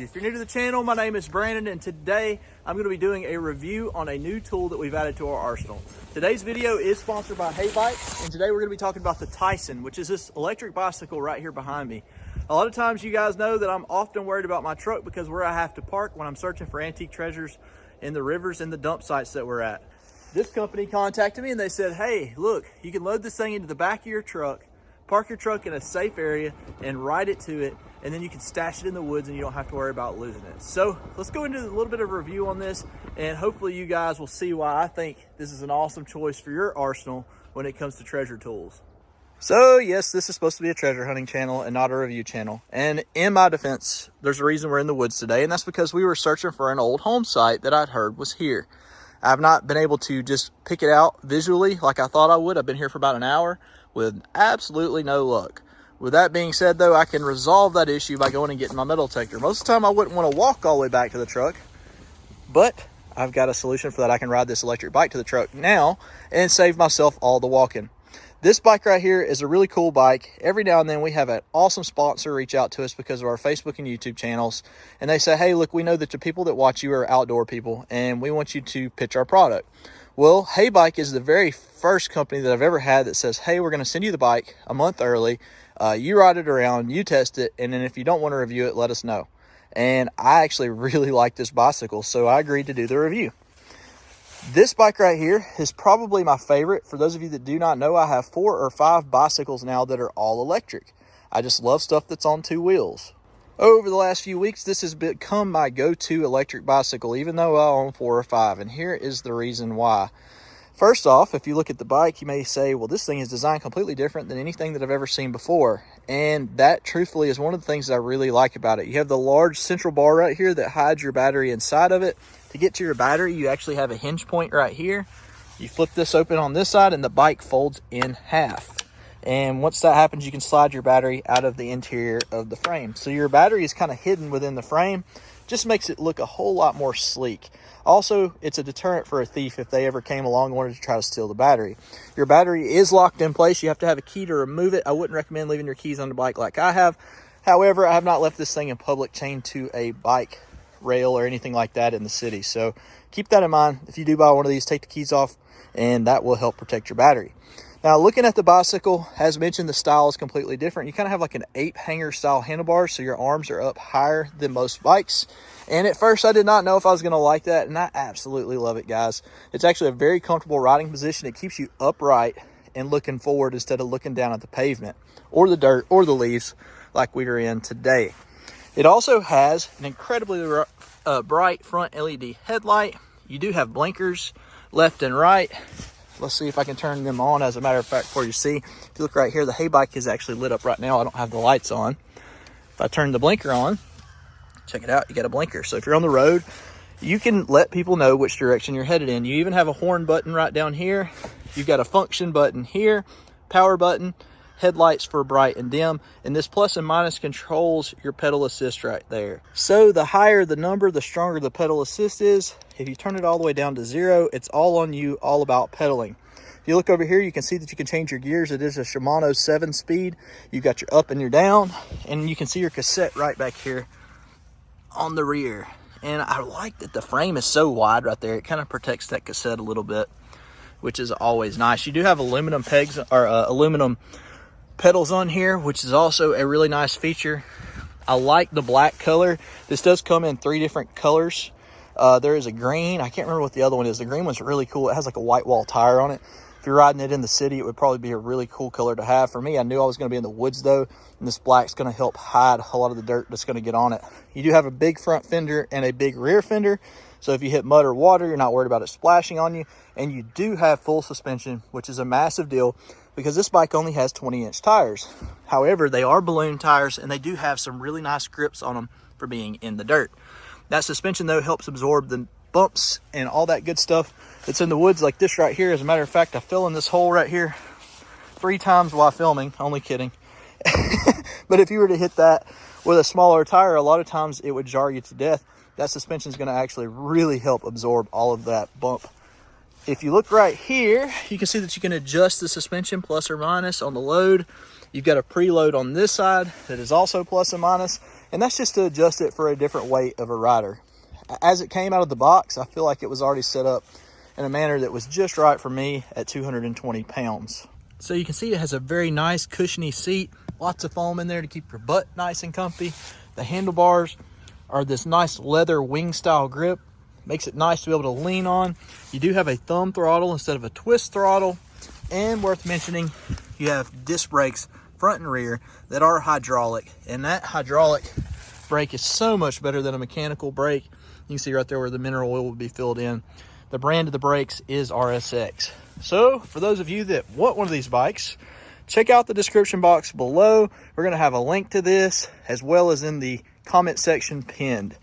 If you're new to the channel, my name is Brandon, and today I'm going to be doing a review on a new tool that we've added to our arsenal. Today's video is sponsored by HeyBike, and today we're going to be talking about the Tyson, which is this electric bicycle right here behind me. A lot of times you guys know that I'm often worried about my truck because where I have to park when I'm searching for antique treasures in the rivers and the dump sites that we're at. This company contacted me and they said, hey, look, you can load this thing into the back of your truck, park your truck in a safe area and ride it to it, and then you can stash it in the woods and you don't have to worry about losing it. So let's go into a little bit of a review on this, and hopefully you guys will see why I think this is an awesome choice for your arsenal when it comes to treasure tools. So yes, this is supposed to be a treasure hunting channel and not a review channel. And in my defense, there's a reason we're in the woods today, and that's because we were searching for an old home site that I'd heard was here. I've not been able to just pick it out visually like I thought I would. I've been here for about an hour with absolutely no luck. With that being said, though, I can resolve that issue by going and getting my metal detector. Most of the time, I wouldn't want to walk all the way back to the truck, but I've got a solution for that. I can ride this electric bike to the truck now and save myself all the walking. This bike right here is a really cool bike. Every now and then we have an awesome sponsor reach out to us because of our Facebook and YouTube channels. And they say, hey, look, we know that the people that watch you are outdoor people and we want you to pitch our product. Well, HeyBike is the very first company that I've ever had that says, hey, we're going to send you the bike a month early. You ride it around, you test it, and then if you don't want to review it, let us know. And I actually really like this bicycle, so I agreed to do the review. This bike right here is probably my favorite. For those of you that do not know, I have 4 or 5 bicycles now that are all electric. I just love stuff that's on 2 wheels. Over the last few weeks, this has become my go-to electric bicycle, even though I own 4 or 5, and here is the reason why. First off, if you look at the bike, you may say, well, this thing is designed completely different than anything that I've ever seen before. And that, truthfully, is one of the things that I really like about it. You have the large central bar right here that hides your battery inside of it. To get to your battery, you actually have a hinge point right here. You flip this open on this side, and the bike folds in half. And once that happens, you can slide your battery out of the interior of the frame. So your battery is kind of hidden within the frame. Just makes it look a whole lot more sleek. Also, it's a deterrent for a thief if they ever came along and wanted to try to steal the battery. Your battery is locked in place. You have to have a key to remove it. I wouldn't recommend leaving your keys on the bike like I have. However, I have not left this thing in public chained to a bike rail or anything like that in the city. So keep that in mind. If you do buy one of these, take the keys off, and that will help protect your battery. Now, looking at the bicycle, as mentioned, the style is completely different. You kind of have like an ape hanger style handlebars, so your arms are up higher than most bikes. And at first, I did not know if I was going to like that, and I absolutely love it, guys. It's actually a very comfortable riding position. It keeps you upright and looking forward instead of looking down at the pavement or the dirt or the leaves like we are in today. It also has an incredibly bright front LED headlight. You do have blinkers left and right. Let's see if I can turn them on, as a matter of fact, for you to see. If you look right here, the HeyBike is actually lit up right now. I don't have the lights on. If I turn the blinker on, check it out, you got a blinker. So if you're on the road, you can let people know which direction you're headed in. You even have a horn button right down here. You've got a function button here, power button, headlights for bright and dim, and this plus and minus controls your pedal assist right there. So the higher the number, the stronger the pedal assist is. If you turn it all the way down to 0, it's all on you, all about pedaling. If you look over here, you can see that you can change your gears. It is a Shimano 7-speed. You've got your up and your down, and you can see your cassette right back here on the rear. And I like that the frame is so wide right there. It kind of protects that cassette a little bit, which is always nice. You do have aluminum pegs, or aluminum pedals on here, which is also a really nice feature. I like the black color. This does come in 3 different colors. There is a green. I can't remember what the other one is. The green one's really cool. It has like a white wall tire on it. If you're riding it in the city, it would probably be a really cool color to have. For me, I knew I was going to be in the woods though, and this black's going to help hide a lot of the dirt that's going to get on it. You do have a big front fender and a big rear fender. So if you hit mud or water, you're not worried about it splashing on you. And you do have full suspension, which is a massive deal because this bike only has 20-inch tires. However, they are balloon tires, and they do have some really nice grips on them for being in the dirt. That suspension, though, helps absorb the bumps and all that good stuff that's in the woods like this right here. As a matter of fact, I fell in this hole right here 3 times while filming. Only kidding. But if you were to hit that with a smaller tire, a lot of times it would jar you to death. That suspension is going to actually really help absorb all of that bump. If you look right here, you can see that you can adjust the suspension plus or minus on the load. You've got a preload on this side that is also plus and minus. And that's just to adjust it for a different weight of a rider. As it came out of the box, I feel like it was already set up in a manner that was just right for me at 220 pounds. So you can see it has a very nice cushiony seat, lots of foam in there to keep your butt nice and comfy. The handlebars are this nice leather wing style grip, makes it nice to be able to lean on. You do have a thumb throttle instead of a twist throttle, and worth mentioning, you have disc brakes front and rear that are hydraulic, and that hydraulic brake is so much better than a mechanical brake. You can see right there where the mineral oil would be filled in. The brand of the brakes is RSX. So for those of you that want one of these bikes, check out the description box below. We're going to have a link to this as well as in the comment section pinned.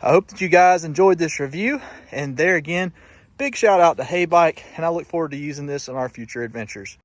I hope that you guys enjoyed this review, and there again, big shout out to HeyBike, and I look forward to using this in our future adventures.